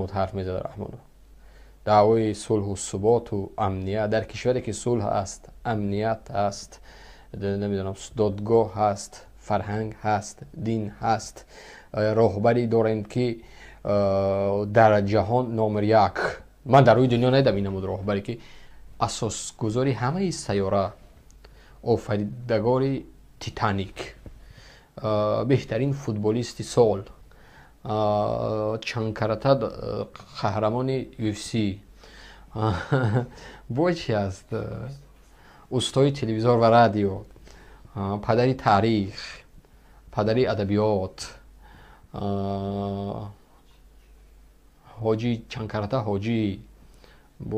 بود حرف میزد رحمانو. دعوای صلح و ثبات و امنیت در کشوری که صلح است، امنیت است، نمیدونم دادگاه هست، فرهنگ هست، دین هست، راهبری داریم که در جهان نمره یک. من در روی دنیا ندیدم این نمود راهبری که اساس گذاری همه سیاره، آفریدگار تیتانیک، بهترین فوتبالیست سال، چند کرته قهرمان یو اف سی، چی است، استاد تلویزیون و رادیو، پدری تاریخ، پدری ادبیات، حاجی چند کرته حاجی،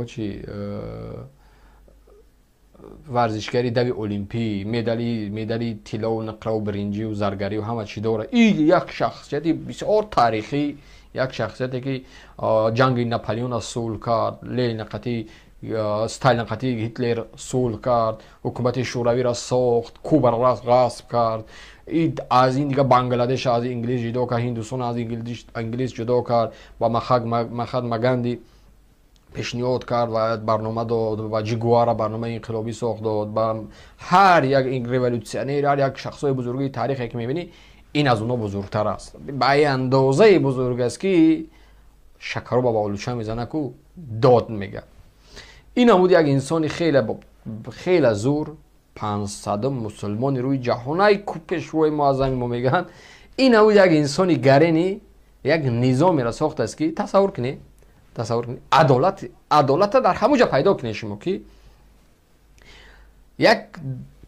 چی ورزشگری دوی المپی، مدالی طلا و نقره و برنجی و زرگری و همه چی داره. این یک شخصیتی بسیار تاریخی، یک شخصیتی که جنگ ناپلیون را صلح کرد، استالین قطعی هیتلر صلح کرد، حکومت شوروی را ساخت، کوبا را غصب کرد، از این دیگه بنگلادش از انگلیس جدا کرد، هندوستان از انگلیس جدا کرد، با مهاتما گاندی پیشنهاد کرد و برنامه داد و جگوارا برنامه انقلابی ساخت داد. با هر یک این ریولوشنر، هر یک شخصای بزرگی تاریخی که میبینی این از اونا بزرگتر است، به اندازه بزرگ است که شکر با بالوچه میزنه کو داد میگه. این نمود یک انسان خیلی زور 500 مسلمان روی جهان پیشوای معظم ما میگن. این نمود یک انسانی گرینی یک نظامی را ساخته است که تصور کنی عدالت در همه جا پیدا کنی شما که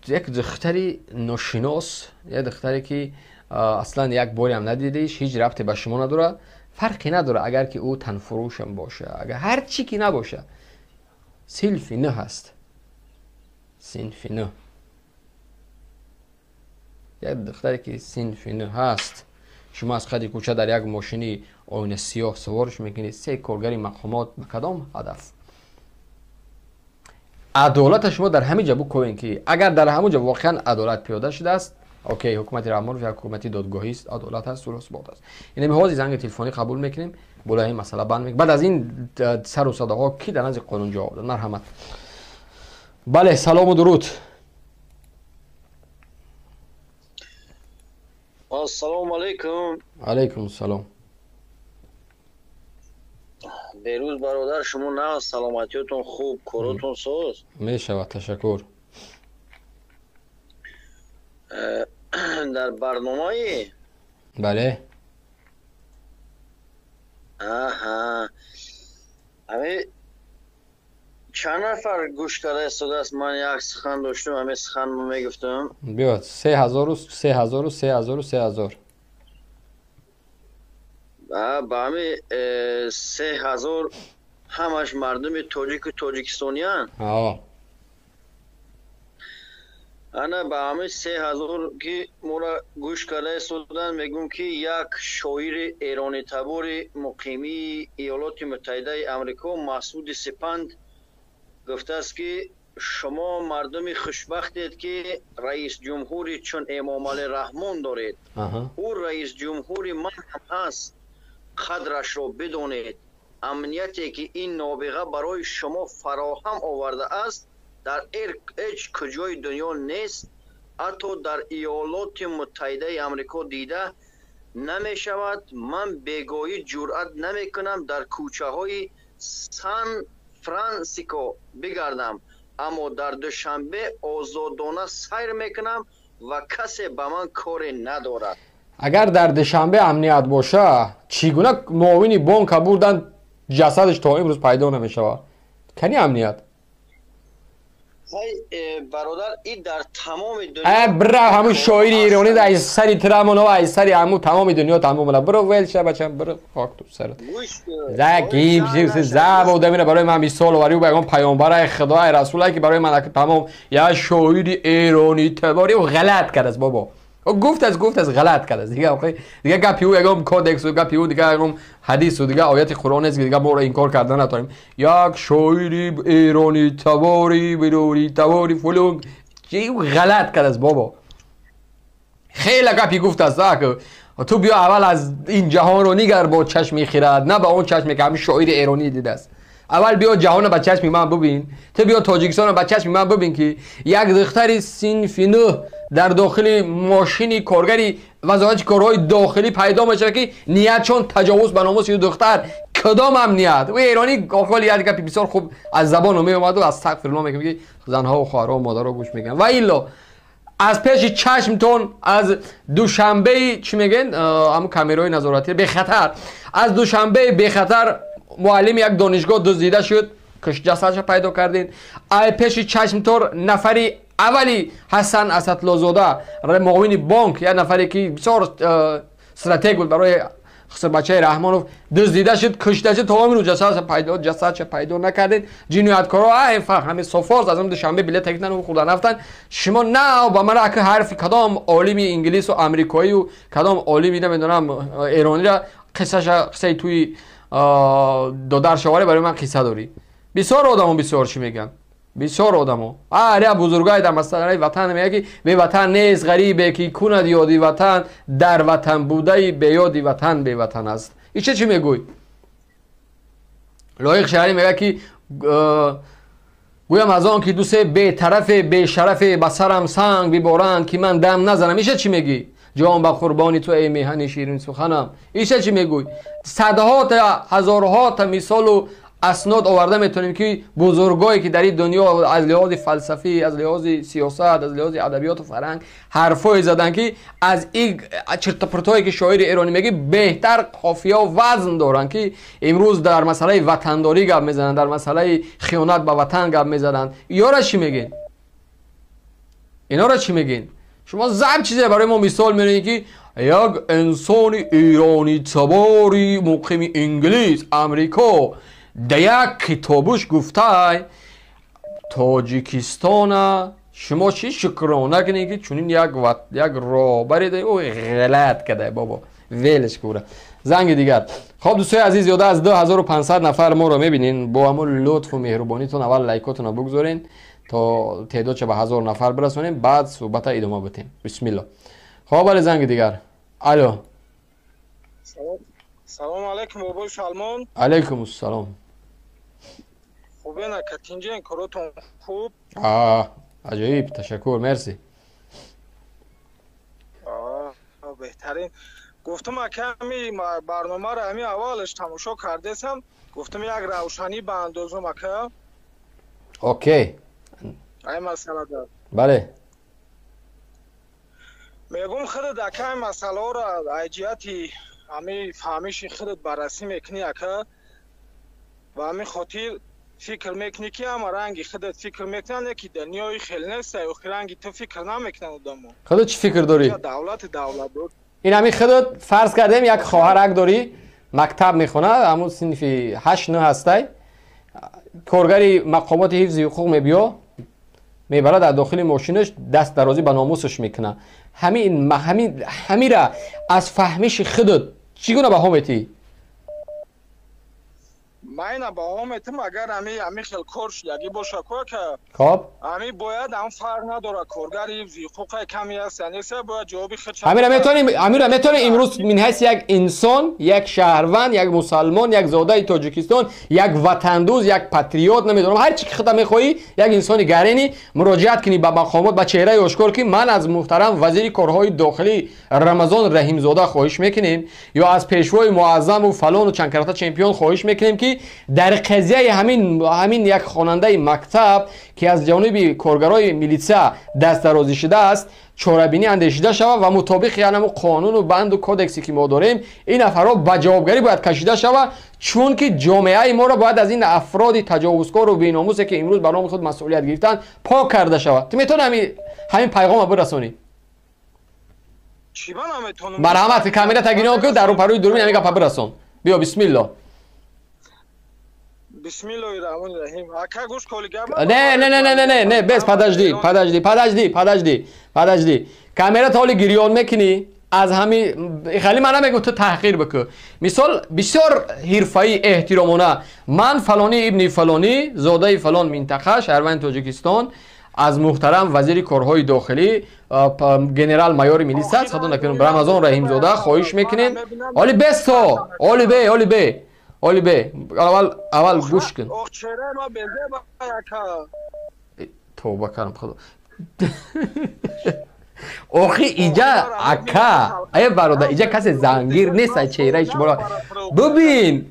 یک دختری ناشناس، یک دختری که اصلا یک باری هم ندیدیش، هیچ ربطی به شما نداره، فرقی نداره اگر که او تنفروش هم باشه، اگر هر چی که نباشه، صنفی نه هست، صنفی نه. یک دختری که صنفی نه هست، شما از خدی کوچه در یک ماشینی آینه سیاه سوارش میکنید، سه کارگری مقامات به کدام هدف؟ عدالت شما در همه جا بکنید که اگر در همه جا واقعا عدالت پیاده شده است، اوکی، حکومت رحمان و حکومتی دادگاهی است، عدالت است، صلح و ثبات است. یعنی می‌خوایم زنگ تلفنی قبول میکنیم، بالا این مسئله بند میکنیم. بعد از این سر و صداها کی در نزد قانون جواب داد؟ مرحمت. بله، سلام و درود. السلام علیکم. علیکم السلام. بیروز برادر، شما نه سلامتیتون خوب، کاراتون ساز میشود؟ تشکر. در برنامه بله. همه چند نفر گوش کرده استاده است؟ من یک سخن داشتم، همه سخن میگفتم. بیاد 3000 و 3000 و 3000 و 3000 با همه 3000 همش مردم تاجیک و تاجیکستانیان. انا با همه 3000 که مورا گوش کرده استادن میگم که یک شاعر ایرانی تبار مقیمی ایالات متحده آمریکا، مسعود سپند، گفته است که شما مردم خوشبختید که رئیس جمهوری چون امام علی رحمان دارید. او رئیس جمهوری من هم هست، قدرش را بدانید. امنیتی که این نابغه برای شما فراهم آورده است در هیچ کجای دنیا نیست، حتی در ایالات متحده آمریکا دیده نمی شود. من بیگاهی جرأت نمی کنم در کوچه های سان فرانسیسکو بگردم، اما در دوشنبه آزادانه سیر می کنم و کسی به من کاری ندارد. اگر در دوشنبه امنیت باشه، چگونه معاون بانک بردن جسدش تا امروز پیدا نمی شود؟ کنی امنیت؟ برادر، این در تمام دنیا برو همون شاعر ایرانی در از سری ترمون و از سری همون تمام دنیا تمام برو ول شه بچم، برو خاک تو سرت. زکیم چیز زب و دمیره برای من 20 سال وری و بگم پیامبر خدا رسولی که برای من تمام یا شاعر ایرانی تباری و غلط کرد است بابا. گفت از غلط کرد است دیگه گپی او یگام کودکس و گپی او دیگه یگام حدیث و دیگه آیات قرآن است دیگه ما رو اینکار کردن نتونیم. یک شاعری ایرانی تباری بیروری تباری فلان چی غلط کرد است بابا. خیلی گپی گفت است که تو بیا اول از این جهان رو نگر با چشم خرد، نه با اون چشمی که همین شاعر ایرانی دیده است. اول بیا جهان با چشم من ببین. تو بیا تاجیکستان با چشم من ببین که یک دختری صنف 9 در داخل ماشینی کارگری وزارت کارهای داخلی پیدا میشه که نیت چون تجاوز به ناموس دختر کدام امنیت. و ایرانی آقا یاد که بسیار خوب از زبان می اومد و از استغفر الله میگه زنها و خواهرها و مادرها گوش میگن. و الا از پیش چشمتون از دوشنبه چی میگن همون کامرای نظارتی به خطر، از دوشنبه به خطر معلم یک دانشگاه دزدیده شد، کش جسدش پیدا کردین. ای پیش چشمتون نفری اولی حسن اسدالله معاون بانک، یک نفری که بسیار استراتژی بود برای خسر بچه رحمانوف دزدیده شد، کشته شد. تا همین جسدش پیدا نکردین. جنایتکارا همه سفارس از اون دوشنبه بلیط گرفتن و خود رفتن. شما نه با من که حرف کدام عالم انگلیس و آمریکایی و کدام عالمی نمیدونم ایرانی را قصه توی دو شواره برای من قصه داری. بسیار آدمو بسیار چی میگن، بسیار آدمو آره بزرگای در مسئله وطن میگه که به وطن نیست غریبه که کند یادی وطن، در وطن بوده به یادی وطن به وطن است. این چی میگوی؟ لایق شهری میگه که گویم از آن که دوست به طرف به شرف بسرم سنگ ببارند که من دم نزنم. این چی میگی؟ جان به قربانی تو ای میهن شیرین سخنم. این چی میگوی؟ صدها تا هزارها تا مثال و اسناد آورده میتونیم که بزرگایی که در این دنیا از لحاظ فلسفی، از لحاظ سیاست، از لحاظ ادبیات و فرهنگ حرفای زدن که از این چرت و پرتایی که شاعر ایرانی میگه بهتر قافیه و وزن دارن که امروز در مسئله وطنداری گپ میزنن، در مسئله خیانت به وطن گپ میزنن. اینا را چی میگین؟ اینا را چی میگین؟ شما زب چیزی برای ما مثال میارین که یک انسان ایرانی تباری مقیم انگلیس امریکا در یک کتابش گفته تاجیکستان شما چی شکرانه کنید که چونین یک رابری ده او غلط کده بابا ویلش کوره. زنگ دیگر. خب دوستای عزیز زیاده از 2500 نفر ما رو میبینین. با همون لطف و مهربانیتون اول لایکاتون رو بگذارین تا تعداد چه به 1000 نفر برسونیم، بعد صحبت ادامه بدیم. بسم الله. خب ولی زنگ دیگر. الو. سلام علیکم بابا سلمان. علیکم السلام. خوبه نه کاتینجن کاراتون خوب؟ عجیب تشکر مرسی. بهترین. گفتم که همین برنامه را همین اولش تماشا کردم، گفتم یک روشنی به اندازه که اوکی ای مسئله دار. بله میگم خودت اکه این مسئله را ایجیاتی همین فهمیش خودت بررسی میکنی اکه و همین خاطر فکر میکنی که همه رنگی خودت فکر میکنی که دنیای خیلی نیست و رنگی تو فکر نمیکنی دامو. خودت چی فکر داری؟ دولت دار. این همین خودت فرض کردیم یک خواهرک داری مکتب میخونه همون صنفی 8 9 هسته، کارگری مقامات حفظ حقوق میبیا میبره در داخل ماشینش دست درازی به ناموسش میکنه. همین را از فهمیش خودت چگونه بها میتی؟ من با هم اتم اگر همی خیلی کارش یکی باشه که خب همی باید هم فرق نداره کارگری حقوق کمی هست یعنی سه باید جوابی خود امیر میتونیم امروز من حیث یک انسان، یک شهروند، یک مسلمان، یک زاده تاجیکستان، یک وطندوز، یک پاتریوت نمیدونم هر چی که خودت میخوایی یک انسان گرینی مراجعت کنی به مقامات با چهره آشکار که من از محترم وزیر کارهای داخلی رمضان رحیم زاده خواهش میکنیم یا از پیشوای معظم و فلان و چند کرته چمپیون خواهش میکنیم که در قضیه همین یک خواننده مکتب که از جانب کارگرای میلیسا دست درازی شده است چاره‌بینی اندیشیده شود و مطابق یعنی قانون و بند و کدکسی که ما داریم این افراد به جوابگری باید کشیده شود، چون که جامعه ما را باید از این افراد تجاوزکار و بی‌ناموسی که امروز بر نام خود مسئولیت گرفتن پاک کرده شود. تو میتونی همین پیغام برسونی؟ چی من نمیتونم؟ مرحمت کاملا تگینا که در رو پروی دوربین همین گپ برسون. بیا بسم الله. بسم الله الرحمن الرحیم. اکه گوش کولی گپ. نه بس پدجدی کامera تا حالی گریان میکنی از همین خیلی من نمیگم تو تحقیر بکن. مثال بسیار حرفه‌ای احترامانه من فلانی ابن فلانی زاده فلان منطقه شهروند تاجیکستان از محترم وزیر کارهای داخلی گنرال مایور میلی سد خدا نکنم رمضان رحیم زاده خواهش میکنیم اولی بستو اولی بی اول گوش کن توبه کنم خدا آخی اینجا اکا ای برادر اینجا کسی زنگیر نیست چهره شما ببین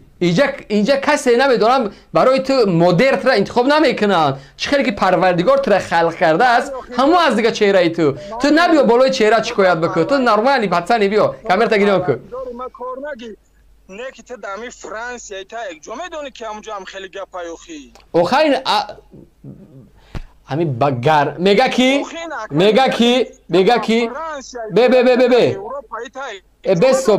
اینجا کسی نمیدونم برای تو مدرت را انتخاب نمیکنن چه خیلی که پروردگار تو را خلق کرده است همون از دیگه چهره تو نبیا بالای چهره شکایت بکن تو نرمالی بچه نبیا کامر تا گیرم کن نه که تو دمی فرانسیه تا یک جو میدونی که همونجا هم خیلی گپای اوخی اوخی همین بگر میگه کی به بستو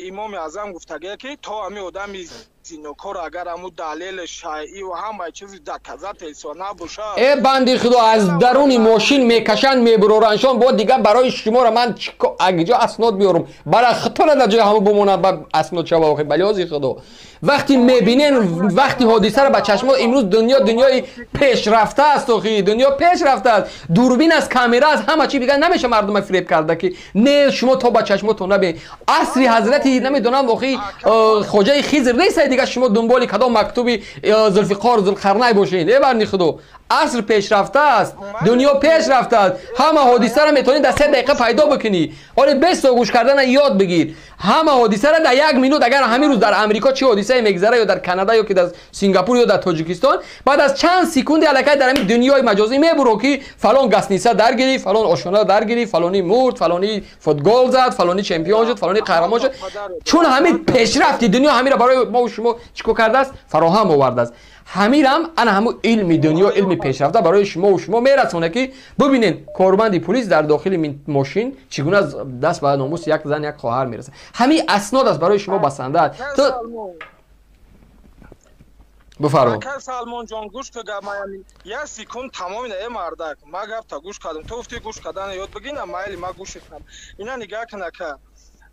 امام اعظم گفتگی که تو همی آدمی زینوکار اگر همون دلیل شایعی و همه چیزی دکزت ایسا نباشه ای بندی خدا از درون ماشین میکشن میبرورنشان با دیگه برای شما را من اگجا اسناد بیارم برای خطا در جای همون بمونن با اسناد شما بخیر بلی آزی خدا وقتی میبینین وقتی حادثه را با چشما امروز دنیای پیشرفته است دنیا پیشرفته است دوربین از کامera از همه چی دیگه نمیشه مردم فریب کرده که نه شما تو با چشمتون نبین عصری حضرتی نمیدونم واقعی خواجه خضر نیست دیگه شما دنبال کدام مکتوبی ذوالفقار ذوالقرنین باشین ای بندی خدا عصر پیشرفته است دنیا پیشرفته است همه حادثه را میتونی در 3 دقیقه پیدا بکنی ولی 20 تا گوش کردن یاد بگیر همه حادثه را در 1 مینوت اگر همین روز در امریکا چه حادثه میگذره یا در کانادا یا که در سنگاپور یا در تاجیکستان بعد از چند سکوند الکی در همین دنیای مجازی میبرو که فلان گسنیسه درگیری فلان آشنا درگیری فلانی مرد فلانی فوتبال زد فلانی چمپیون شد فلانی قهرمان شد چون همین پیشرفتی دنیا همین را برای ما و شما چیکار کرده است فراهم آورده است همیرم انا همو علم دنیا علم پیشرفته برای شما و شما میرسونه که ببینین کارمند پلیس در داخل ماشین چگونه از دست به ناموس یک زن یک خواهر میرسه همین اسناد است برای شما بسنده است تو بفرما سلمان جان گوش که یا سکون تمام نه مردک ما گفت تا گوش کردم تو گفتی گوش کردن یاد بگیرم مایلی ما گوش کردم اینا نگاه کنه که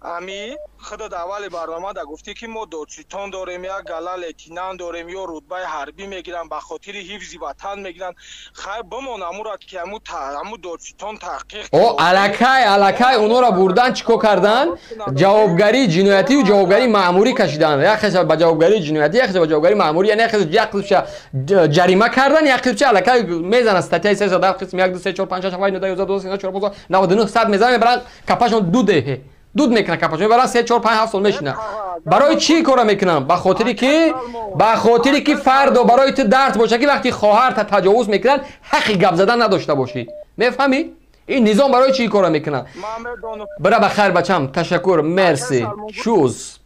امی خود اولی برنامه دا گفتی که ما دادستان داریم یا گلا لتینان داریم یا رتبه حربی میگیرن به خاطر حفظ وطن میگیرن خیر بمون امورا که همو دادستان تحقیق او الکی اونو را بردن چیکو کردن جوابگری جنایتی و جوابگری مأموری کشیدن یک قسم به جوابگری جنایتی یک قسم به جوابگری مأموری یعنی یک قسم جریمه کردن یک قسم الکی میزنن استاتای 310 قسم 1 2 3 4 5 6 7 8 9 10 11 12 13 14 15 99 100 میزنن برن کپاشون دود میکنن کپاشون میبرن 3 4 5 7 سال میشینن برای چی کارا میکنن به خاطری که فرد برای تو درد باشه که وقتی خواهر تا تجاوز میکنن حقی گپ زدن نداشته باشی میفهمی این نظام برای چی کارا میکنن برای بخیر بچم تشکر مرسی شوز